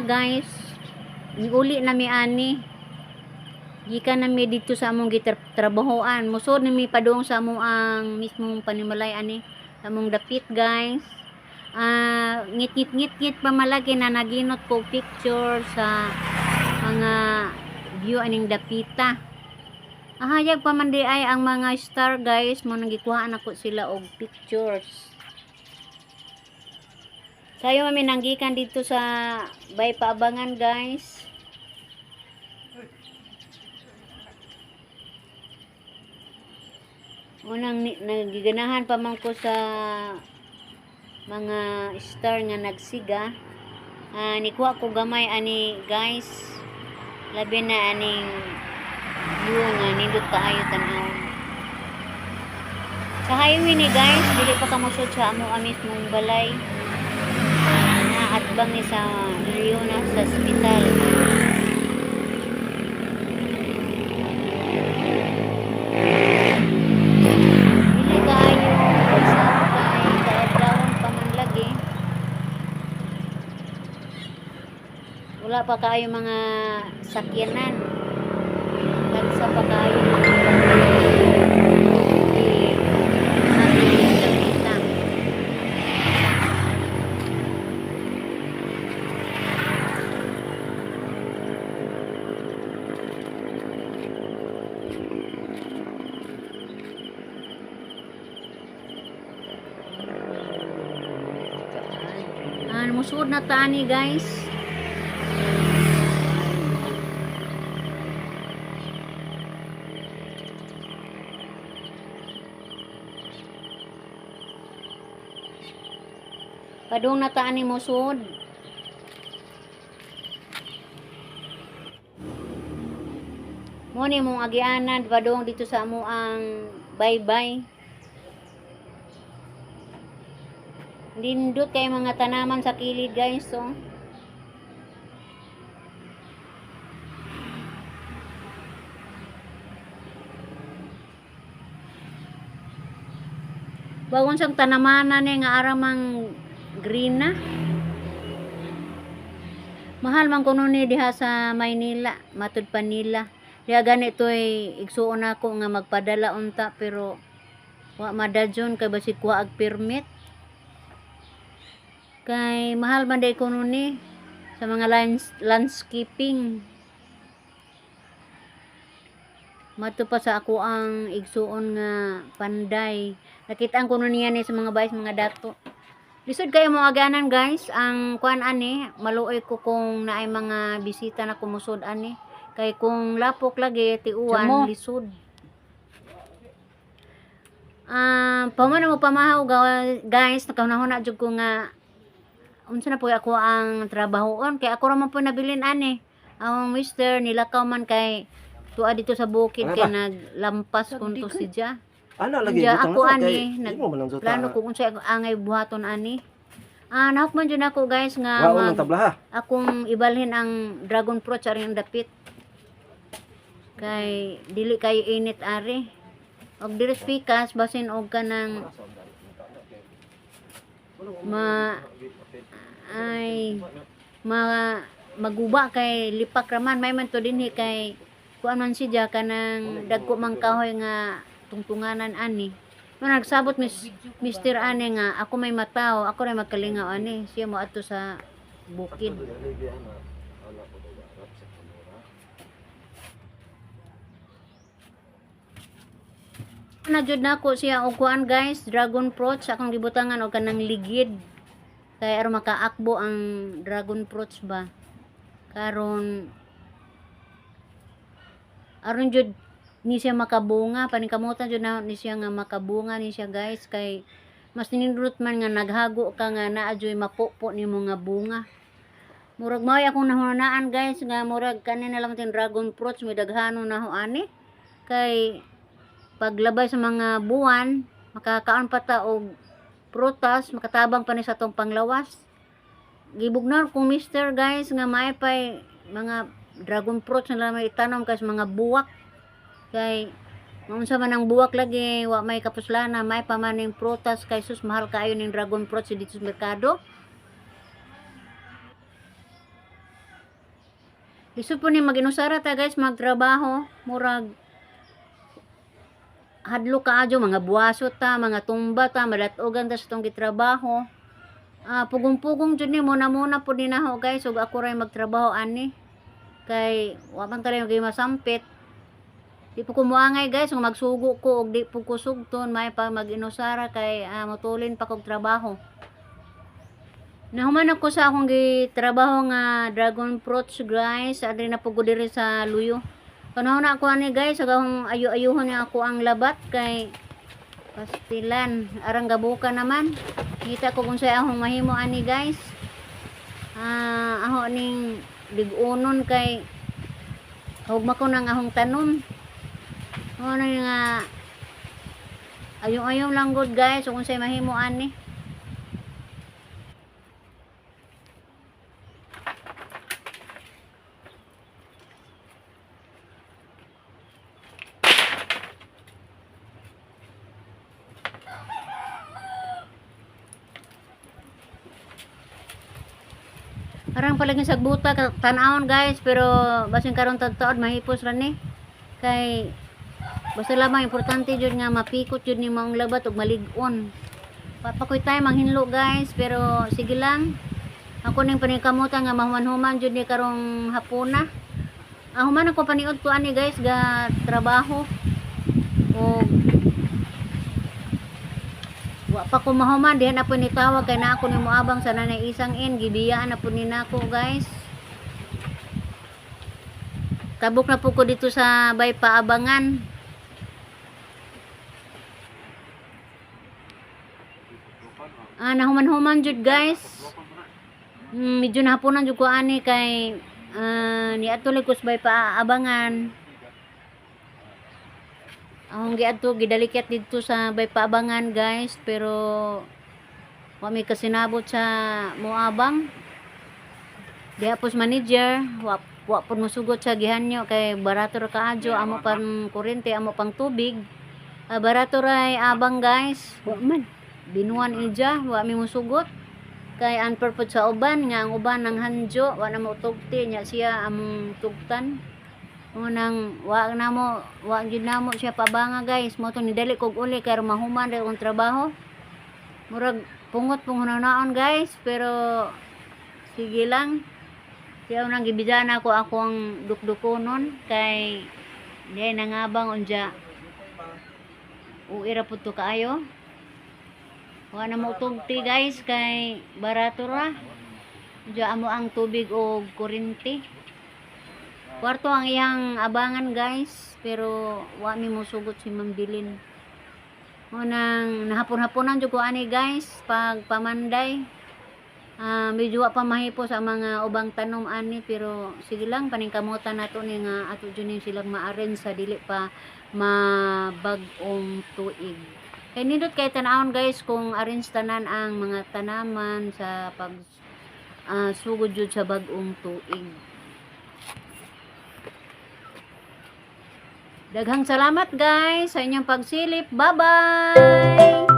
guys. Uli na mi ani. Gikan na mi dito sa among gitrabahoan. Musod na mi padung sa among ang mismong panimalay ani. Sa among dapit guys. Ngit pa malagi na naginot ko picture sa mga view aning dapita. Ahayag pa man di ay ang mga star guys mo nagikuhaan ako sila og pictures. Sayo kami nanggikan dito sa Bay Paabangan guys. Unang nagiganahan pa man ko sa mga star nga nagsiga. Nikuha ko gamay ani guys. Labi na aning view nga nindot kaayo tanaw. Sa highway ni guys, dili pa kamusod sa amo amis mong balay. Atbang ni sa Leona sa hospital. Dili kaayo sa kaadlawon pa man lagi. Wala pa kaayo mga sakyanan. Nagsa pa kaayo musud na tani guys. Padung na tani musud. Mo ni mong agianan padung dito sa amo ang bye-bye. Lindot kay mga tanaman sa kilid guys, so. Bagon sang tanamanan nga aramang green na. Mahal man kuno ni diha sa Maynila, matud pa nila. Diha ganito ay igsuon ako nga magpadala unta pero wa madadyon kay basig kuha ag permit. Kay mahal man day kuno ni sa mga landscaping. Mato pa sa ako ang igsuon nga panday. Nakita ko niya ni sa mga bayis mga dato. Lisod kayo mga ganan guys. Ang kuan ani maluoy ko kung naay mga bisita na kumusod ani. Kay kung lapok lagi tiuwan lisod. Pamana mo pamahaw guys. Nakahuna jud ko nga unsa na po ako ang trabahoon kay ako ra man po nabilin ani. Ang mister nilakaw man kay tuwa dito sa bukid kay naglampas kunto siya. Ana lagi ako ani plano ko unsa angay buhaton ani. Nahok man jud ako guys nga akong ibalhin ang dragon fruit sa ring dapit. Kay dili kay init ari. Og diri pikas basin og kanang maguba kay lipak raman may man to dinhi kay kuan man siya kanang dagko man kahoy nga tungtunganan ani. Nagsabot Mr. ani nga ako may mataw, ako ray magkalingaw ani. Siya mo adto sa bukid. Na jud nako siya og kuan guys, dragon fruit sa akong gibutangan og kanang ligid. Kay aron makaakbo ang dragon fruits ba. Karon aron jud ni siya makabunga, paningkamutan jud na ni siya nga makabunga ni siya guys kay mas ninindot man nga naghago ka nga naa joy mapupo nimo nga bunga. Murag mao akong nahunaan guys nga murag kanina lang tin dragon fruits may daghanon na ho ani. Kay paglabay sa mga buwan makakaon pa ta og prutas makatabang pa ni sa tong panglawas. Gibugnar kung mister guys nga may pay mga dragon fruits na may itanom kay mga buwak. Kay unsa man ang buwak lagi wa may kapuslana may pamaning prutas kay sus mahal kaayo ning dragon fruits dito sa merkado. Lisod po ni mag-inusara ta guys magtrabaho, murag hadlo kaadyo mga buwaso ta, mga tumba ta, malatogan ta sa tong gitrabaho. Pugong-pugong jud ni muna po din ako guys, ug ako ray magtrabaho ani. Kay wa man talaga gyud masampit. Di po ko muangay guys, kung magsugo ko og di po ko sugton, may pa mag-inusara kay motulin pa kog trabaho. Nahuman ako sa akong gitrabaho nga dragon fruits guys, adri na po ko diri sa Luyo. Panahon na ako ani guys, agahong ayo-ayuhon niya ako ang labat kay pastilan, arang gabuka naman. Kita ko kung sa akong mahimo ani guys. Aho ning bigunon kay hugma ko nang ahong tanom. Ano nga ayong lang good guys, kung sa mahimo ani. Arang palagi sagbuta tan-awon guys, pero basin karon taon mahipos ra ni. Kay basta lamang importante jud nga mapikot jud ni mong labat ug malig-on. Papakoy tayo manghinlo guys, pero sige lang. Ako ning paningkamutan nga mahuman-human jud ni karong hapuna. Human ako paniod ko ani guys ga trabaho. O wa pa ko mahuman dihan na po ni tawag kay na ako ni moabang sa nanay isang gibiyaan na po ni nako guys. Tabok na po ko dito sa bay paabangan. Nahuman-human jud guys. Medyo nahaponan jud ko ani kay ni atuloy ko sa bay paabangan. Akong giadto gidalikat dito sa bay paabangan guys, pero wa may kasinabot sa moabang. Diha pos manager, wa po mosugot sa gihanyo kay barato ra kaadyo, amo pang kuryente, amo pang tubig. Barato ray abang guys. Wa man binuan ija, wa mi mosugot. Kay unfair pod sa uban nga ang uban nang hanjo, wa na mo tugti nya siya among tugtan. Unang wa gyud namo siya pabanga guys, mo to nidali kog uli kay mahuman ra akong trabaho. Murag pungot naon guys, pero sige lang. Siya nang gibidaan ako akong dukdukonon kay diay nangabang unja. Uira pud to kaayo. Wa na mo tugti guys kay barato ra. Unja amo ang tubig o kuryente. Kwarto ang iyang abangan guys, pero wa mi mosugot si Ma'am Bilin. Unang nahapon-haponan jud ko ani guys pag pamanday. Medyo wa pa mahipo sa mga ubang tanom ani, pero sige lang paningkamutan nato ni nga ato jud ni silang ma-arrange sa dili pa mabag-ong tuig. Kay nindot kay tan-awon guys kung arrange tanan ang mga tanaman sa pag sugod jud sa bag-ong tuig. Daghang salamat guys sa inyong pagsilip. Bye-bye!